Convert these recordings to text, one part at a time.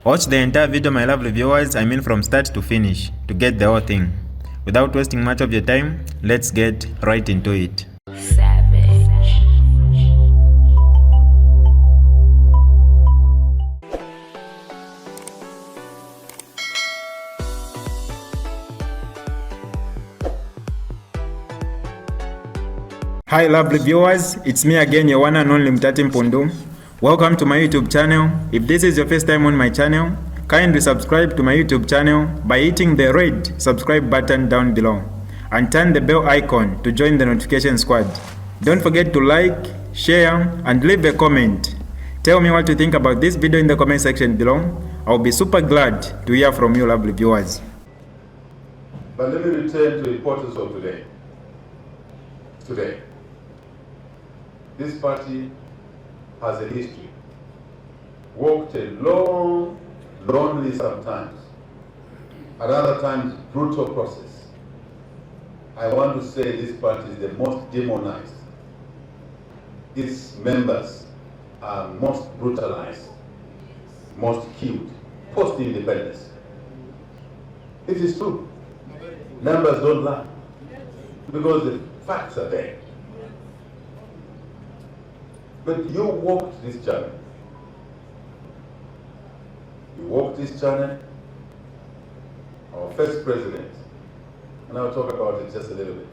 Watch the entire video, my lovely viewers, I mean from start to finish, to get the whole thing. Without wasting much of your time, let's get right into it. Hi lovely viewers, it's me again, your one and only Mutati Mpundu. Welcome to my YouTube channel. If this is your first time on my channel, kindly subscribe to my YouTube channel by hitting the red subscribe button down below and turn the bell icon to join the notification squad. Don't forget to like, share and leave a comment. Tell me what you think about this video in the comment section below. I'll be super glad to hear from you lovely viewers. But let me return to the importance of today. This party has a history. Walked a long, lonely sometimes, at other times brutal process. I want to say this party is the most demonized. Its members are most brutalized, most killed, post-independence. It is true. Numbers don't lie, because the facts are there. But you walked this journey. You walked this journey. Our first president, and I'll talk about it just a little bit.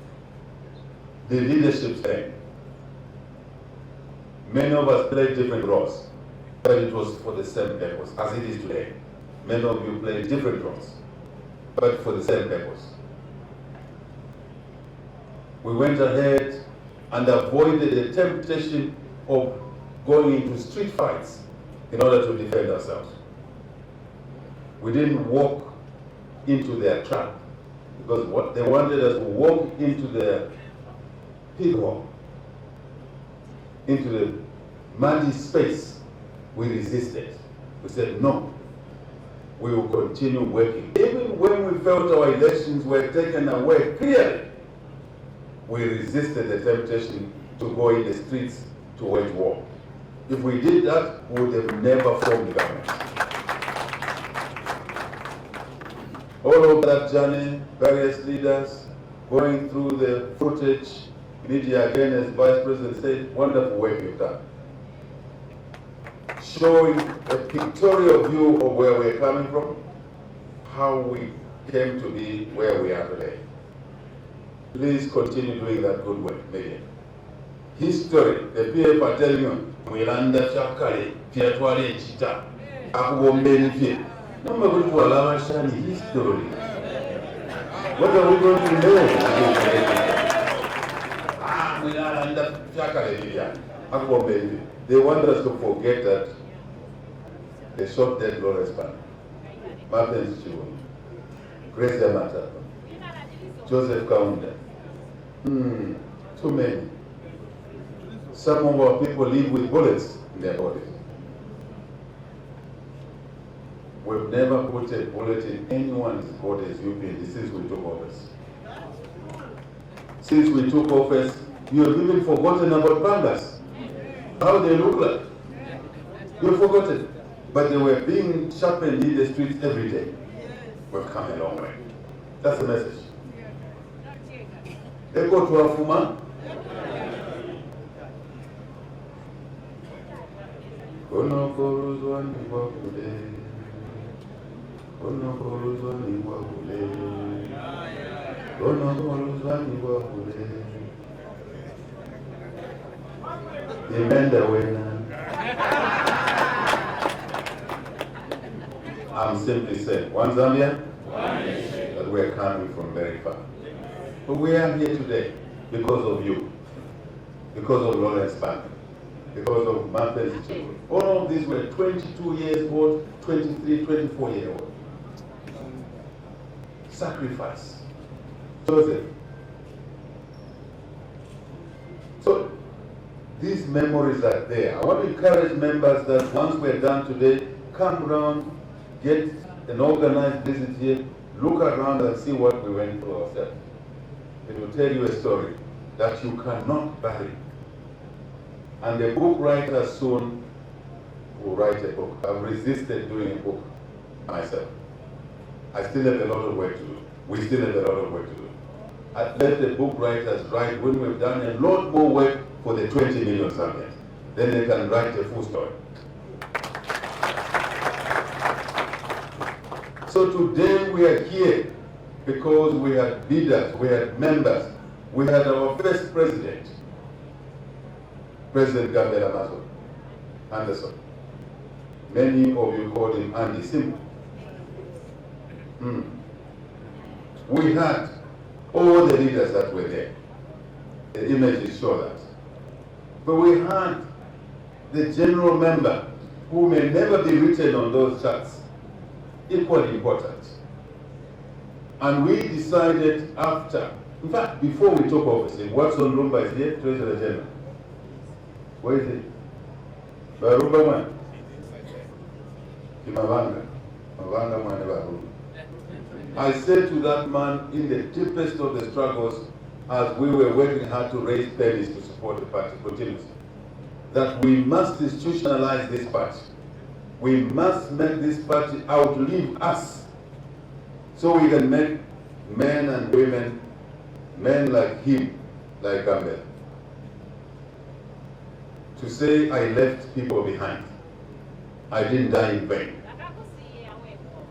The leadership thing. Many of us played different roles, but it was for the same purpose, as it is today. Many of you played different roles, but for the same purpose. We went ahead and avoided the temptation of going into street fights in order to defend ourselves. We didn't walk into their trap, because what they wanted us to walk into their pig hole, into the muddy space. We resisted. We said, no, we will continue working. Even when we felt our elections were taken away clearly, we resisted the temptation to go in the streets to wage war. If we did that, we would have never formed government. All of that journey, various leaders going through the footage, media again, as Vice President said, wonderful work you've done. Showing a pictorial view of where we're coming from, how we came to be where we are today. Please continue doing that good work, media. History, the people are telling you, Mwilanda Shakari, Piatwale Chita, Akubombeni Pia. No matter what you allow us to history. What are we going to know? Mwilanda Shakari, Akubombeni. They want us to forget that they shot dead Lawrence Pan, Martin Chiwu, Grace Yamata, Joseph Kaunda. Too many. Some of our people live with bullets in their bodies. We've never put a bullet in anyone's body as UPND since we took office. Since we took office, you have even forgotten about pandas. How they look like. You've forgotten. But they were being sharpened in the streets every day. We've come a long way. That's the message. Eko tuwafuma. Kono koruzwa ni wakule. Kono koruzwa ni wakule. Kono koruzwa ni wakule. Imenda wena. I'm simply saying, one Zambia, that we're coming from very far. But we are here today because of you, because of Lawrence Bank, because of Martha's children. All of these were 22 years old, 23, 24 years old. Sacrifice. Joseph. So these memories are there. I want to encourage members that once we're done today, come around, get an organized visit here, look around and see what we went through ourselves. It will tell you a story that you cannot bury. And the book writer soon will write a book. I've resisted doing a book myself. I still have a lot of work to do. We still have a lot of work to do. I let the book writers write when we've done a lot more work for the 20 million Zambians. Then they can write a full story. So today we are here because we had leaders, we had members, we had our first president, President Gambela Mazo Anderson. Many of you called him Andy Simple. We had all the leaders that were there. The images show that. But we had the general member, who may never be written on those charts, equally important. And we decided after, in fact, before we took office, Watson Rumba is here, Treasurer General. Where is it? Barumba man. Kimavanga. Mavanga man Barumba. I said to that man in the deepest of the struggles, as we were working hard to raise pennies to support the party continuously, that we must institutionalize this party. We must make this party outlive us, so we can make men and women, men like him, like Gambela, to say, I left people behind. I didn't die in vain.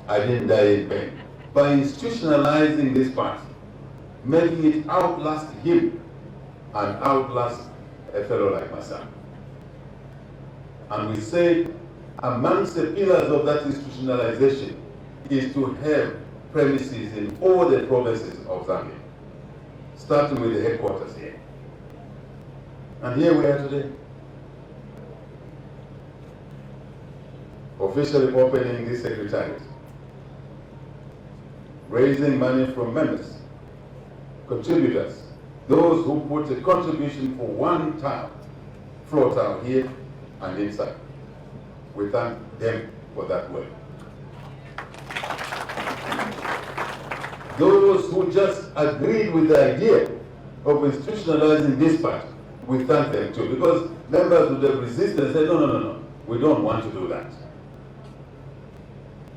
I didn't die in vain. By institutionalizing this party, making it outlast him and outlast a fellow like myself. And we say, amongst the pillars of that institutionalization is to have premises in all the provinces of Zambia, starting with the headquarters here. And here we are today, officially opening this secretariat, raising money from members, contributors, those who put a contribution for one tile, floor tile here and inside. We thank them for that work. Those who just agreed with the idea of institutionalizing this party, we thank them too, because members would have resisted and said, no, we don't want to do that.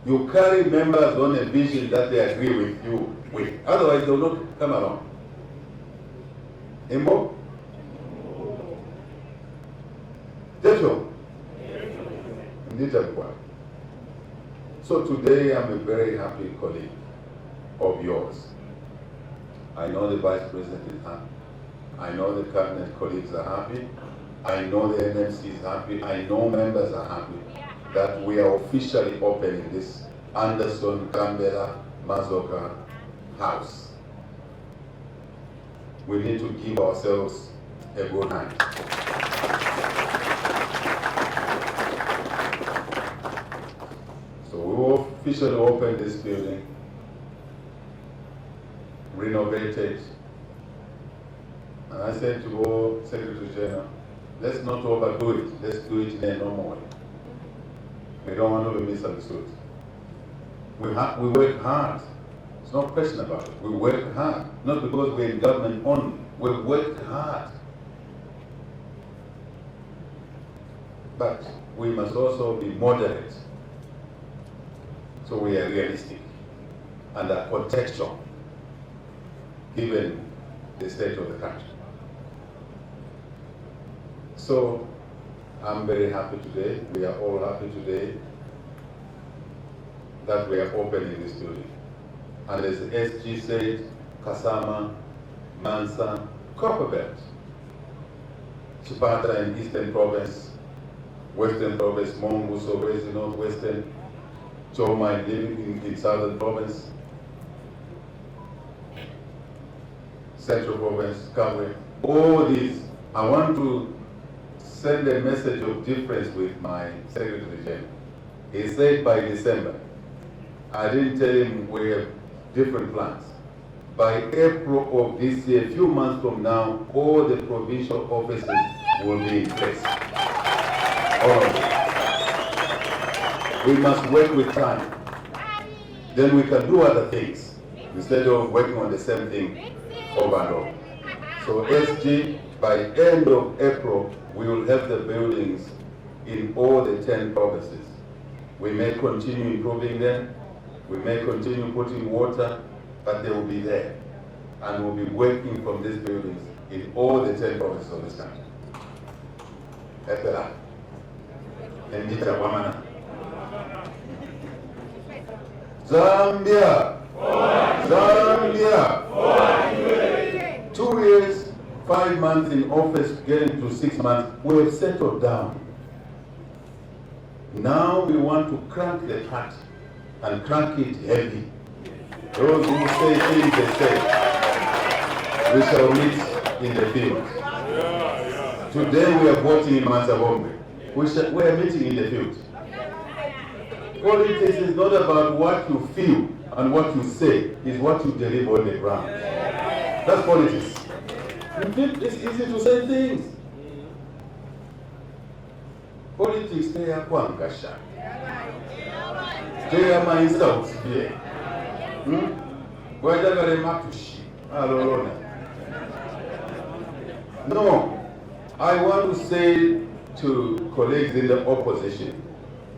You carry members on a vision that they agree with you with, otherwise they will not come along. Imbo? Dejo? So today I'm a very happy colleague of yours. I know the Vice President is happy. I know the Cabinet colleagues are happy. I know the NMC is happy. I know members are happy that we are officially opening this Anderson Gambela Mazoka house. We need to give ourselves a good hand. So we will officially open this building, renovated, and I said to all Secretary General, let's not overdo it, let's do it in a normal way. We don't want to be misunderstood. We work hard. It's no question about it. We work hard. Not because we're in government only. We work hard. But we must also be moderate. So we are realistic and are contextual, given the state of the country. So I'm very happy today. We are all happy today that we are opening this building. And as SG said, Kasama, Mansa, Copperbelt, Chipata in Eastern Province, Western Province, Monguso, Western, Northwestern, Choma in Southern Province, Central Province, Kabwe. All these, I want to send a message of difference with my Secretary General. He said by December, I didn't tell him we have different plans. By April of this year, a few months from now, all the provincial offices will be in place. All of them. We must work with time. Then we can do other things instead of working on the same thing over and over. So SG, by end of April, we will have the buildings in all the 10 provinces. We may continue improving them, we may continue putting water, but they will be there. And we'll be working from these buildings in all the 10 provinces of this country. Edgar Lungu. Zambia! Zambia! 2 years, 5 months in office, getting to 6 months, we have settled down. Now we want to crank the party and crank it heavy. Those who say things they say, we shall meet in the field. Today we are voting in Mansabombe. We are meeting in the field. Politics is not about what you feel and what you say, it's what you deliver on the ground. That's politics. It's easy to say things. Politics, they are kwangasha. They are my insults here. No, I want to say to colleagues in the opposition,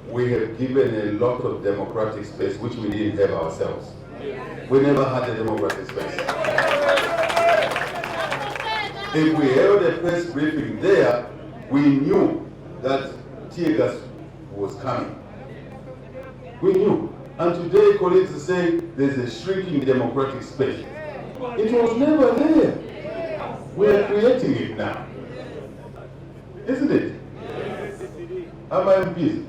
we have given a lot of democratic space which we didn't have ourselves. We never had a democratic space. If we held a press briefing there, we knew that tear gas was coming. We knew. And today colleagues are saying there's a shrinking democratic space. It was never there. We are creating it now. Isn't it? Am I busy?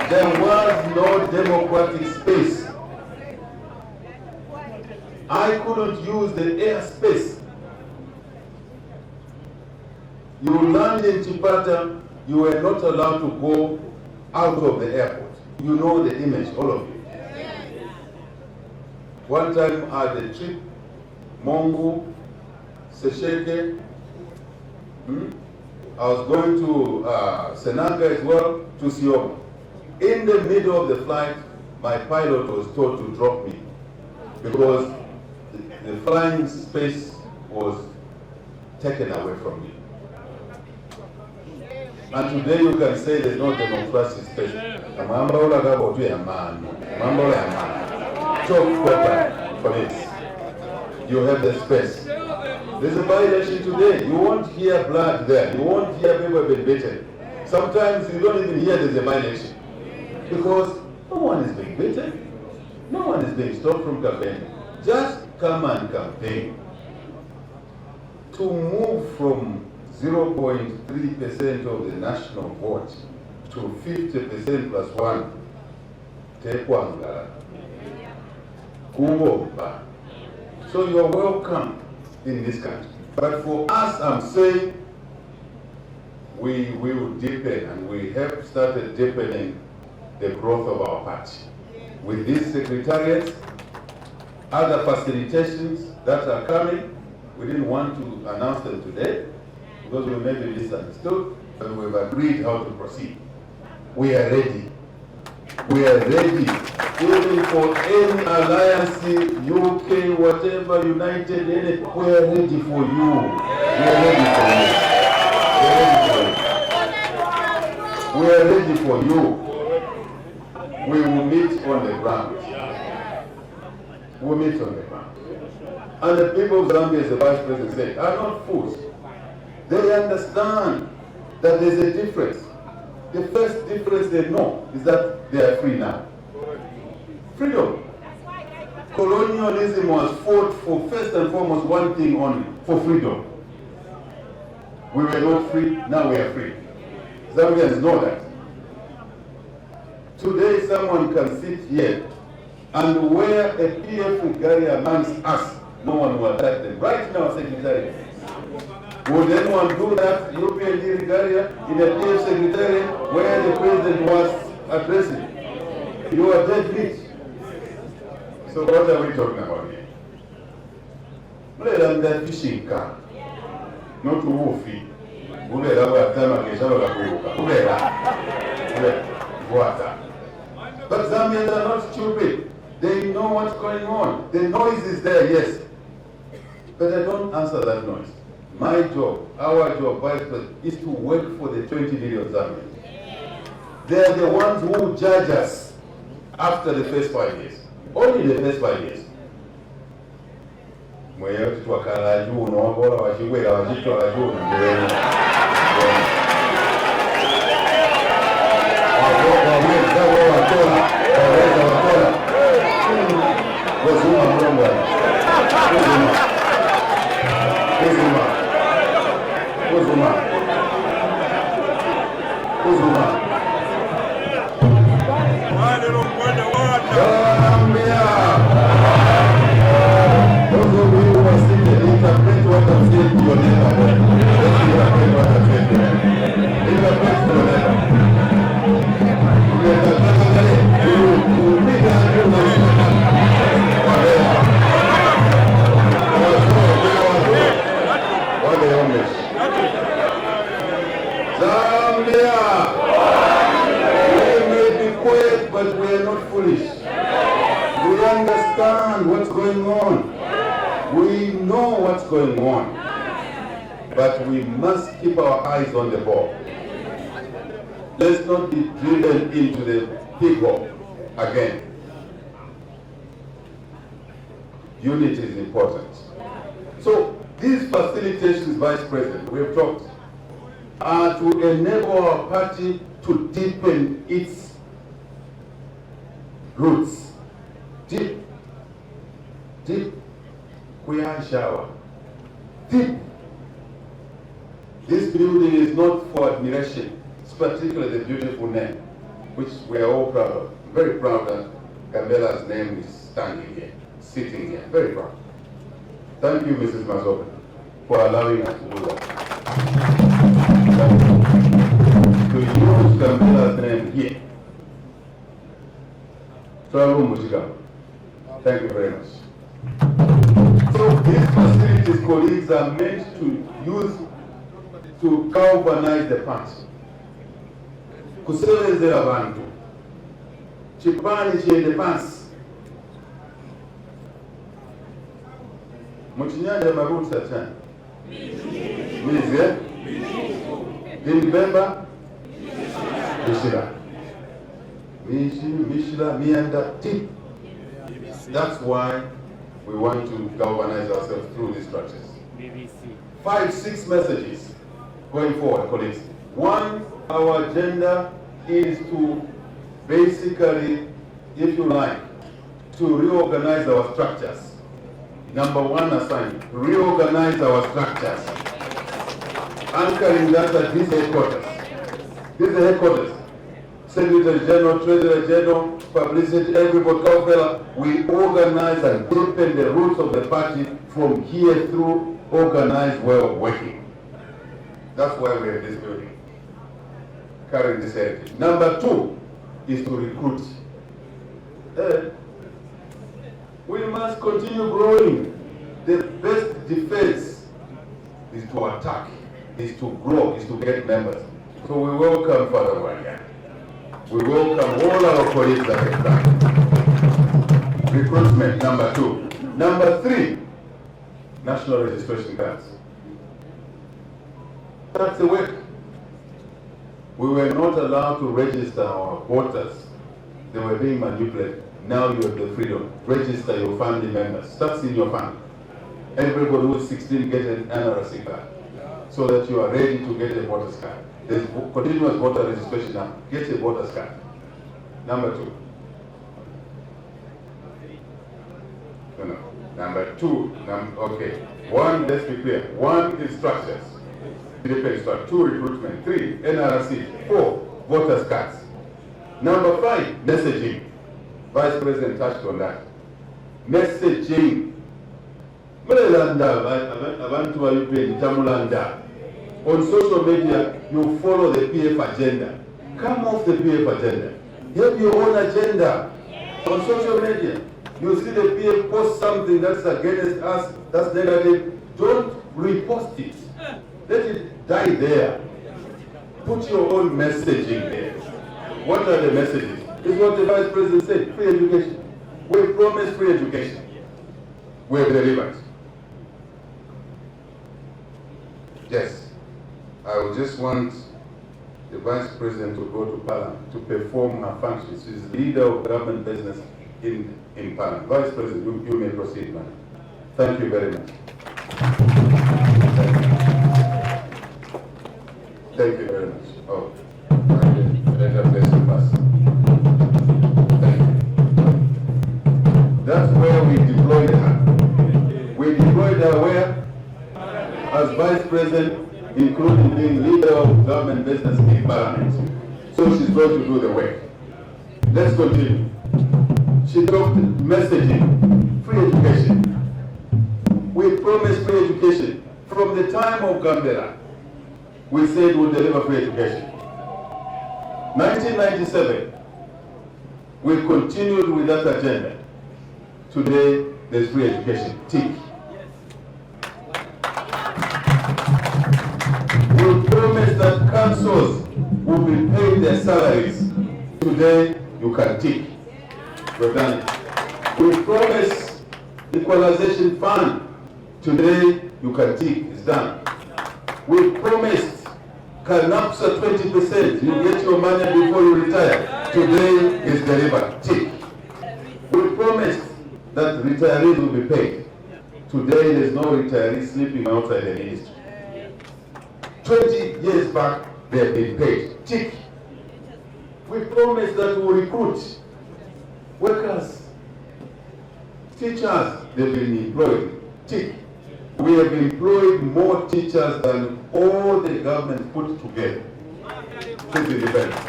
There was no democratic space. I couldn't use the airspace. You land in Chipata, you were not allowed to go out of the airport. You know the image, all of you. One time I had a trip, Mongo, Sesheke. I was going to Senanga as well, to Sioma. In the middle of the flight, my pilot was told to drop me because the flying space was taken away from me. And today you can say there's no democracy space. Talk proper, police. You have the space. There's a by-election today. You won't hear blood there. You won't hear people being beaten. Sometimes you don't even hear there's a by-election. Because no one is being beaten. No one is being stopped from campaigning. Just come and campaign. To move from 0.3% of the national vote to 50% plus 1, so you're welcome in this country. But for us, I'm saying we will deepen, and we have started deepening the growth of our party. With these secretariats, other facilitations that are coming, we didn't want to announce them today because we may be misunderstood, but we've agreed how to proceed. We are ready. We are ready. Even for any alliance, UK, whatever, United, any, we are ready for you. We are ready for you. We are ready for you. We will meet on the ground. We will meet on the ground. And the people of Zambia, as the Vice President said, are not fools. They understand that there's a difference. The first difference they know is that they are free now. Freedom. Colonialism was fought for first and foremost one thing only, for freedom. We were not free, now we are free. Zambians know that. Today someone can sit here and wear a PF regalia amongst us. No one will attack them. Right now, Secretary. Would anyone do that, European regalia, in a PF Secretariat where the President was addressing? You are dead meat. So what are we talking about here? Let them that fishing car. Not to woofy. But Zambians are not stupid. They know what's going on. The noise is there, yes. But I don't answer that noise. My job, our job, Vice President, is to work for the 20 million Zambians. They are the ones who judge us after the first 5 years. Only the first 5 years. Mweyo tuwakala juu na wabola wachiwela wachitwala juu na mweyo. Waweza watola. Wazuma mlonga. Uzuma. But we are not foolish. We understand what's going on. We know what's going on. But we must keep our eyes on the ball. Let's not be driven into the pig hole again. Unity is important. So these facilitations, Vice President, we have talked, are to enable our party to deepen its roots. Deep. We are shower. Deep. This building is not for admiration. It's particularly the beautiful name, which we are all proud of. Very proud that Gambela's name is standing here, sitting here. Very proud. Thank you, Mrs. Mazobe, for allowing us to do that. To use Gambela's name here. Thank you very much. So these facilities, colleagues, are meant to use to galvanize the party. Kusebenzela abantu. Chipani chiende pansi. Muchinyanja maruti satani. Mize. Dimbemba. Mishila. Mishila, Mianda, deep. That's why we want to galvanize ourselves through these structures. 5-6 messages going forward, colleagues. One, our agenda is to basically, if you like, to reorganize our structures. Number one assignment, reorganize our structures. Anchoring that at these headquarters. These are headquarters. Secretary General, Treasurer General, publicity, everybody, we organize and deepen the roots of the party from here through organized way of working. That's why we're in this building, carrying this heritage. Number two is to recruit. We must continue growing. The best defense is to attack, is to grow, is to get members. So we welcome Father Wanya. We welcome all our colleagues at the time. Recruitment, number two. Number three, national registration cards. That's the work. We were not allowed to register our voters. They were being manipulated. Now you have the freedom. Register your family members. Starts in your family. Everybody who is 16 gets an NRC card, so that you are ready to get a voter's card. There's continuous voter registration now. Get a voter's card. Number two. No. Number two. Okay. One, let's be clear. One is structures. Two, recruitment. Three, NRC. Four, voters' cards. Number five, messaging. Vice President touched on that. Messaging. On social media, you follow the PF agenda. Come off the PF agenda. Have your own agenda. On social media, you see the PF post something that's against us, that's negative. Don't repost it. Let it die there. Put your own messaging there. What are the messages? This is what the Vice President said, free education. We promised free education. We have delivered. Yes, I would just want the Vice President to go to Parliament to perform her functions. She's the leader of government business in Parliament. Vice President, you may proceed, madam. Thank you very much. Thank you very much. Oh, let her place the pass. Thank you. That's where we deployed her. We deployed her where? As Vice President, including being leader of government business in Parliament. So she's going to do the work. Let's continue. She talked messaging, free education. We promised free education. From the time of Gambela, we said we'll deliver free education. 1997, we continued with that agenda. Today, there's free education. Tick. We promised that councils will be paid their salaries. Today, you can tick. We've done it. We promised equalization fund. Today, you can tick. It's done. We promised Canapsa 20%. You get your money before you retire. Today is delivered. Tick. We promised that retirees will be paid. Today, there's no retiree sleeping outside the ministry. 20 years back, they've been paid. Tick. We promised that we'll recruit workers, teachers, they've been employed. Tick. We have employed more teachers than all the government put together since independence.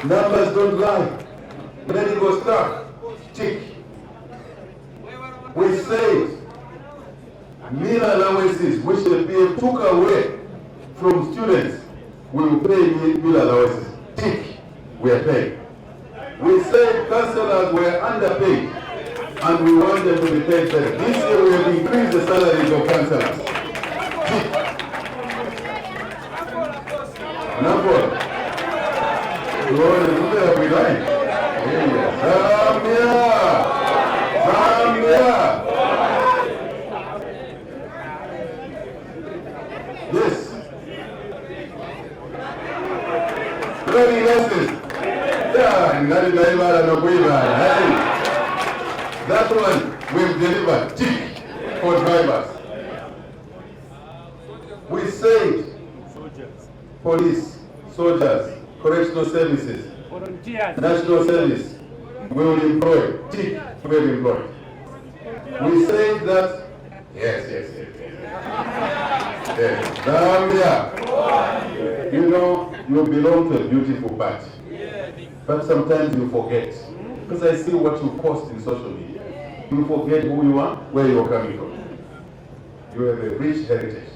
Numbers don't lie. Medical staff, tick. We said meal allowances, which the PM took away from students, we will pay meal allowances. Tick. We are paying. We said councillors were underpaid, and we want them to be paid better. This year we have increased the salaries of councillors. Tick. Number. You want to do that with line? Zambia! Zambia! Yes. Learning lessons. Yeah, that one we've delivered. Tick for drivers. We said police, soldiers, correctional services, national service, we will employ. Tick, we will employ. We said that, yes. Zambia, you know, you belong to a beautiful party. But sometimes you forget. Because I see what you post in social media. You forget who you are, where you are coming from. You have a rich heritage.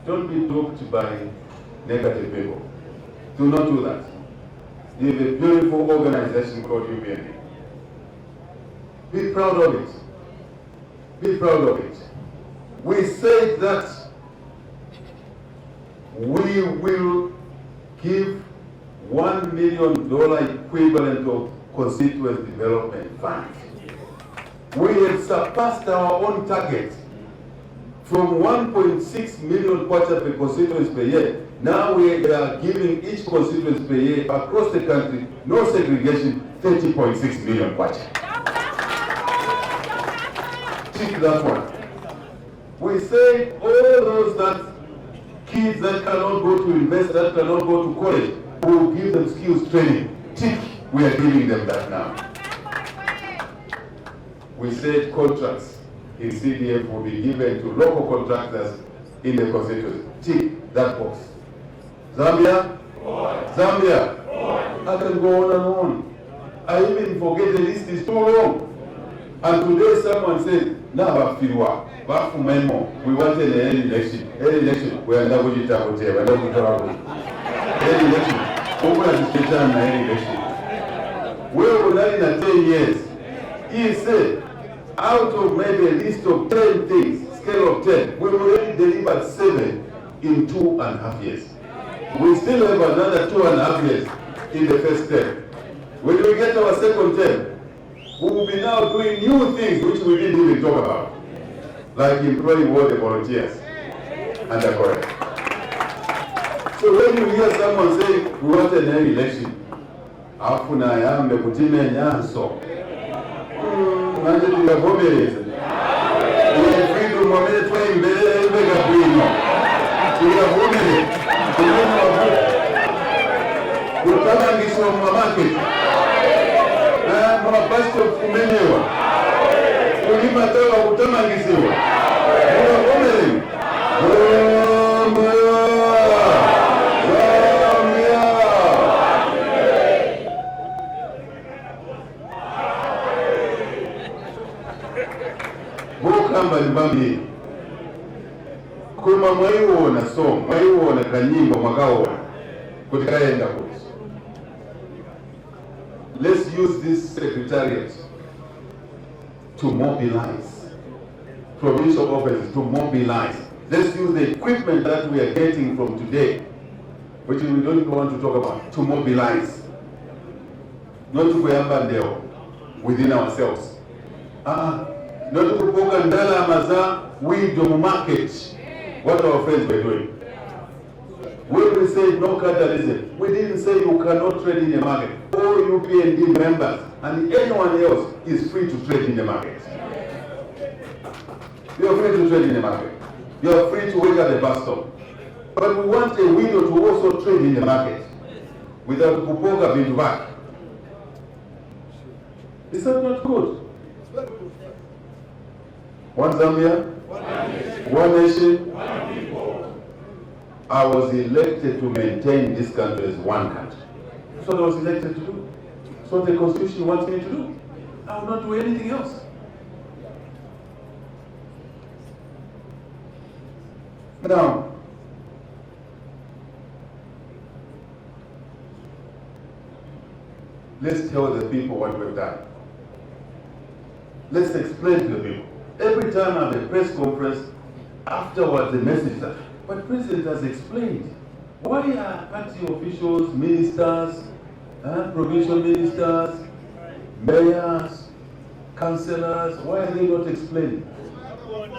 Don't be duped by negative people. Do not do that. You have a beautiful organization called UPND. Be proud of it. Be proud of it. We said that we will give $1 million equivalent of constituent development fund. We have surpassed our own target from 1.6 million kwacha per constituency per year. Now we are giving each constituency per year across the country, no segregation, 30.6 million kwacha. Take that one. We say all those that kids that cannot go to university, that cannot go to college, we will give them skills training. Tick, we are giving them that now. We said contracts in CDF will be given to local contractors in the constituency. Tick that box. Zambia? Zambia? I can go on and on. I even forget the list is too long. And today someone says, now we want an election. Any election, we are not going to talk about it. Any election, open administration and any election. We were not in 10 years. He said, out of maybe a list of 10 things, scale of 10, we already delivered 7 in 2.5 years. We still have another 2.5 years in the first term. When we get our second term, we will be now doing new things which we didn't even talk about, like employing all the volunteers. and are correct. So when you hear someone say, we want an election, afuna yambe kutime nyanso, manje tuyagomereze. Freedom of it, mega bwino. Tuyagomere, tuyagomere wabu. Utamangiswa mwamake. Mwapasito kumenyewa. Kulima tawa kutamangisiwa. Tuyagomere. Kamba libambi kuma mwaiwona song mwaiwona kanyimbo mwakaona kuti kaenda kuti. Let's use this secretariat to mobilize provincial offices, to mobilize. Let's use the equipment that we are getting from today, which we don't even want to talk about, to mobilize, not to kuyamba within ourselves. Not to poke and we do market what our friends were doing. When we said no capitalism, we didn't say you cannot trade in the market. All UPND members and anyone else is free to trade in the market. You are free to trade in the market. You are free to wait at the bus stop. But we want a window to also trade in the market without kupoka being back. Is that not good? One Zambia, one nation. One people. I was elected to maintain this country as one country. That's what I was elected to do. That's what the Constitution wants me to do. I will not do anything else. Now, let's tell the people what we've done. Let's explain to the people. Every time I have a press conference, afterwards the message is that, but the President has explained. Why are party officials, ministers, provincial ministers, mayors, councillors, why are they not explaining?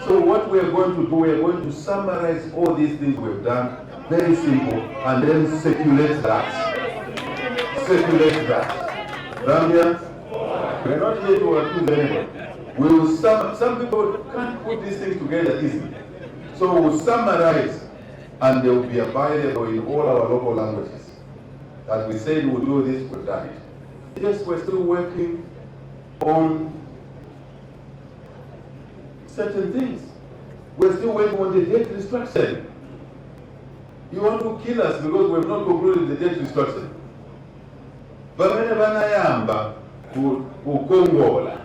So what we are going to do, we are going to summarize all these things we've done, very simple, and then circulate that. Circulate that. Zambia, we're not here to accuse anybody. We will some people can't put these things together easily. So we'll summarize and they will be available in all our local languages. As we said we'll do this, we've done it. Yes, we're still working on certain things. We're still working on the debt restructuring. You want to kill us because we've not concluded the debt restructuring. Bamene banayamba kukongola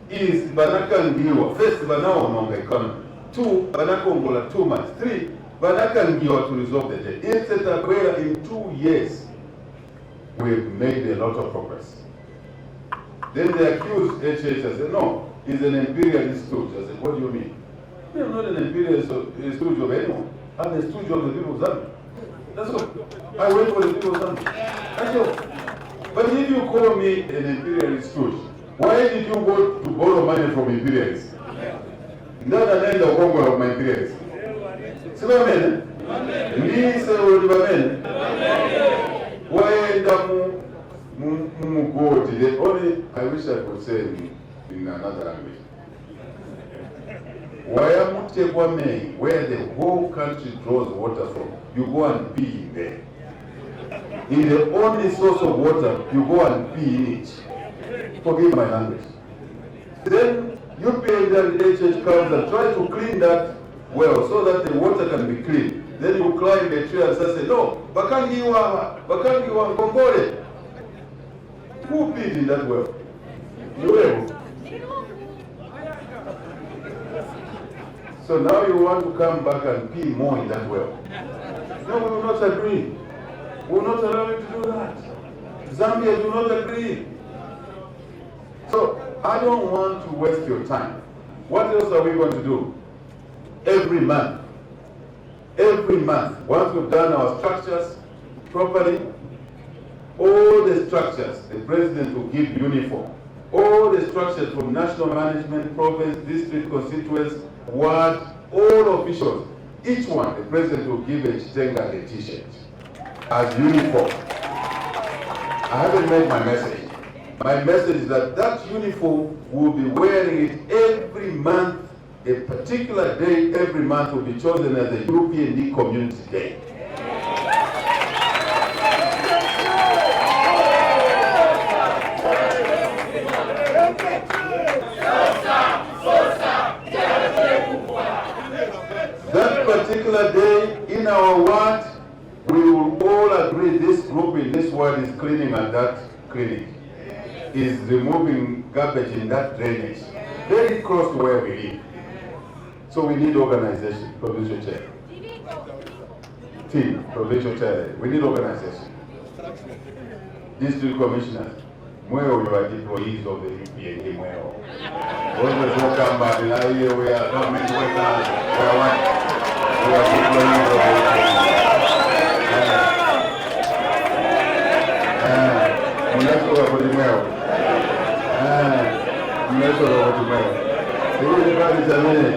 is banakangiwa. First, banaononga economy. 2, banakongola too much. 3, banakangiwa to resolve the debt. Instead of where in 2 years, we've made a lot of progress. Then they accused HH. I said, no, he's an imperialist stooge. I said, what do you mean? I'm not an imperialist stooge of anyone. I'm a stooge of the people of Zambia. That's all. I wait for the people of Zambia. That's all. But if you call me an imperialist stooge, why did you go to borrow money from imperialists? Not an end of Congo of my imperialists. Sibamene? Ni se ulibamene? Waenda mugodi. The only, I wish I could say in another language. Wayamutekwame, where the whole country draws water from, you go and pee there. In the only source of water, you go and pee in it. Forgive my language. Then UPND and HH comes and try to clean that well so that the water can be clean. Then you climb a tree and say, no, bakangiwa Kongole. Who peed in that well? You will. So now you want to come back and pee more in that well. No, we will not agree. We will not allow you to do that. Zambia do not agree. So I don't want to waste your time. What else are we going to do? Every month, once we've done our structures properly, all the structures, the president will give uniform. All the structures from national management, province, district, constituents, ward, all officials, each one, the president will give a Chitenga a t-shirt as uniform. I haven't made my message. My message is that that uniform will be wearing it every month. A particular day every month will be chosen as the European League Community Day. That particular day in our ward, we will all agree this group in this ward is cleaning at that clinic, is removing garbage in that drainage, very close to where we live. So we need organization, provincial chair. Team, provincial chair. We need organization. District commissioners. Mweo, you are employees of the UPND, Mweo. Always welcome back. Here we are government workers. We are what? We are employees of the UPND. Mnasura kwa Mweo. Mnasura kwa Mweo. Hii ni kazi za mimi.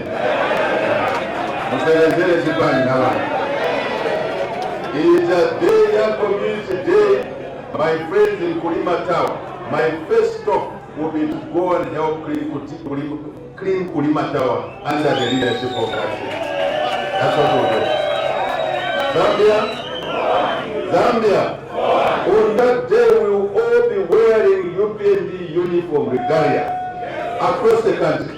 It's a day, a community day. My friends in Kulima Tower, my first stop will be to go and help clean Kulima Tower under the leadership of that day. That's what we'll do. Zambia. On that day we will all be wearing UPND uniform regalia across the country.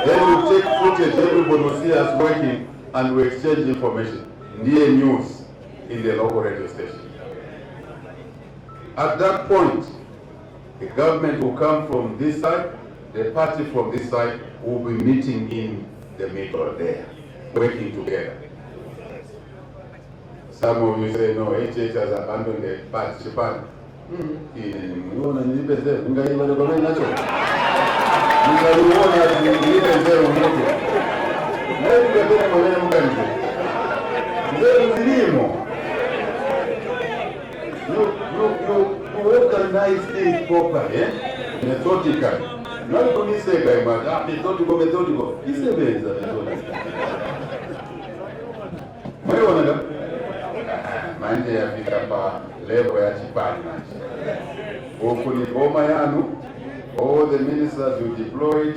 Then we'll take footage, everybody will see us working, and we exchange information. Near news in the local radio station. At that point, the government will come from this side, the party from this side will be meeting in the middle there, working together. Some of you say, no, HH has abandoned the party. Japan. You organize things properly, methodically. Not only say, methodical. It's a methodical. Manje yafika pa level ya Chipani manje. Ukuni boma yanu, all the ministers you deployed,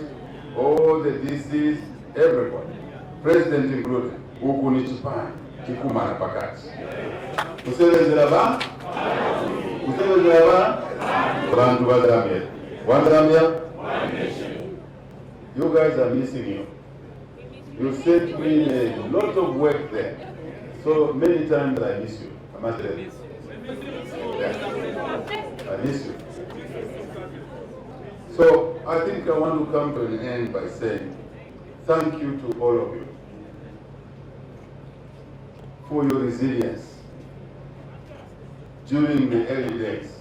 all the DCs, everybody, president included, ukuni Chipani, Chikuma na pakati. Uselezela ba? Uselezela ba? Bantu ba Zambia. One Zambia? One nation. You guys are missing you. You sent me a lot of work there. So many times I miss you. I must say. I miss you. So I think I want to come to an end by saying thank you to all of you for your resilience during the early days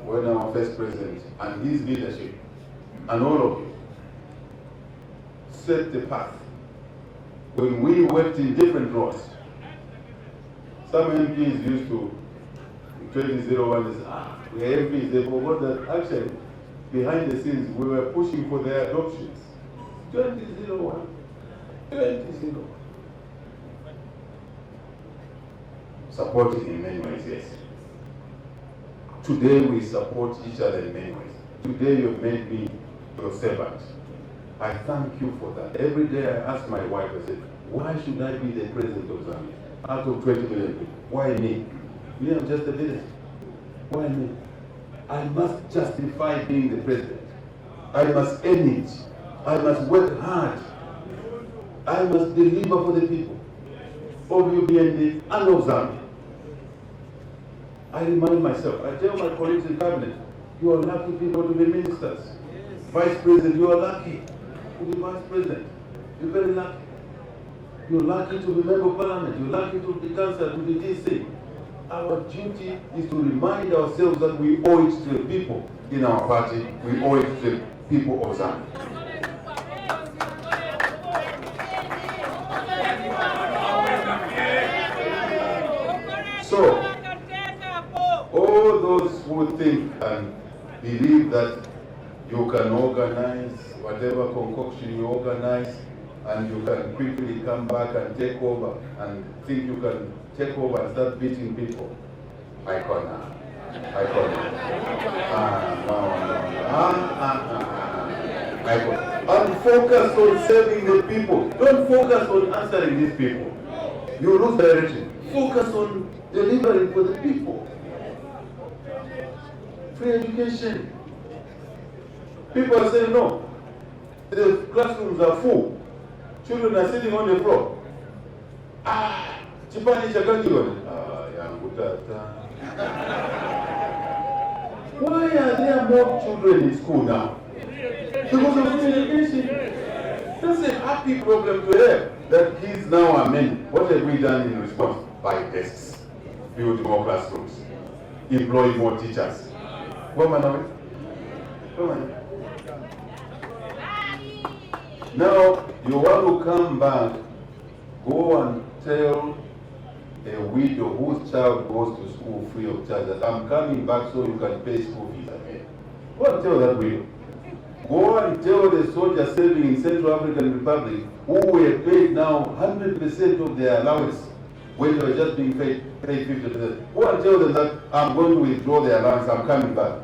when our first president and his leadership and all of you set the path when we worked in different roles. Some MPs used to, in 2001, say, we are MPs, they forgot that actually, behind the scenes, we were pushing for their adoptions. 2001. Supporting in many ways, yes. Today we support each other in many ways. Today you've made me your servant. I thank you for that. Every day I ask my wife, I say, why should I be the president of Zambia? Out of 20 million people. Why me? Me, I'm just a leader. Why me? I must justify being the president. I must earn it. I must work hard. I must deliver for the people of UPND and of Zambia. I remind myself, I tell my colleagues in cabinet, you are lucky people to be ministers. Yes. Vice President, you are lucky to be Vice President. You're very lucky. You're lucky to be Member of Parliament. You're lucky to be Councillor, to be DC. Our duty is to remind ourselves that we owe it to the people in our party. We owe it to the people of Zambia. So, all those who think and believe that you can organize whatever concoction you organize and you can quickly come back and take over and think you can take over and start beating people. I can't. And focus on serving the people. Don't focus on answering these people. You lose direction. Focus on delivering for the people. Free education. People are saying no. The classrooms are full. Children are sitting on the floor. Chipani chakajiro. Why are there more children in school now? Because of free education. That's a happy problem to have. That kids now are many. What have we done in response? Buy desks, build more classrooms, employ more teachers. Now, you want to come back, go and tell a widow whose child goes to school free of charge that I'm coming back so you can pay school fees again. Go and tell that widow. Go and tell the soldiers serving in Central African Republic who were paid now 100% of their allowance when they were just being paid 50%. Go and tell them that I'm going to withdraw their allowance, I'm coming back.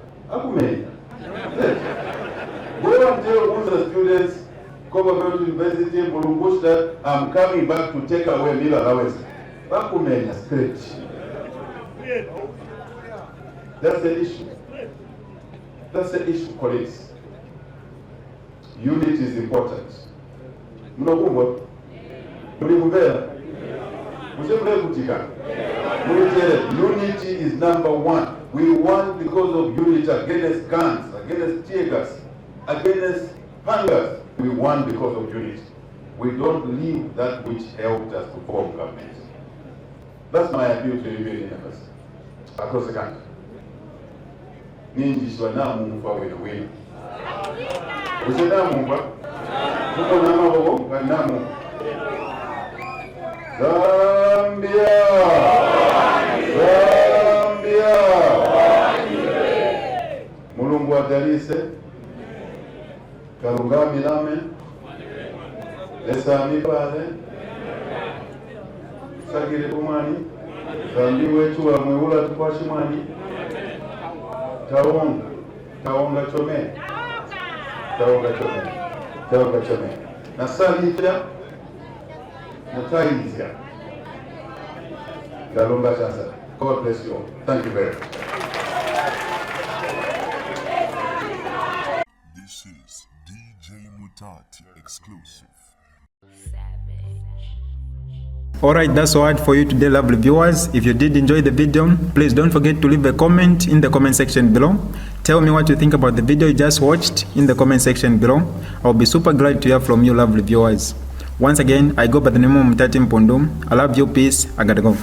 Yes. Go and tell the students, Government University, Mpundu, that I'm coming back to take away meal allowance. That's the issue. That's the issue, colleagues. Unity is important. Unity is number one. We won because of unity against guns, against tear gas, against hungers. We won because of unity. We don't leave that which helped us to form government. That's my appeal to you members across the country. Ninji shwana mumfa wina. Ushinamu Tuko nama bobo kanamu. Zambia. Zambia. Mulungu adalise. Karungami lame. Lesami pale. Sagire kumani. Zambi wetu wa mwehula tukwashi mwani. Taonga. Taonga chome. Taonga chome. Taonga chome. Nasalita. Nataizia. Galumba Chasa. God bless you all. Thank you very much. This is DJ Mutati exclusive. Alright, that's all for you today, lovely viewers. If you did enjoy the video, please don't forget to leave a comment in the comment section below. Tell me what you think about the video you just watched in the comment section below. I'll be super glad to hear from you, lovely viewers. Once again, I go by the name of Mutati Mpundu. I love you, peace, I gotta go.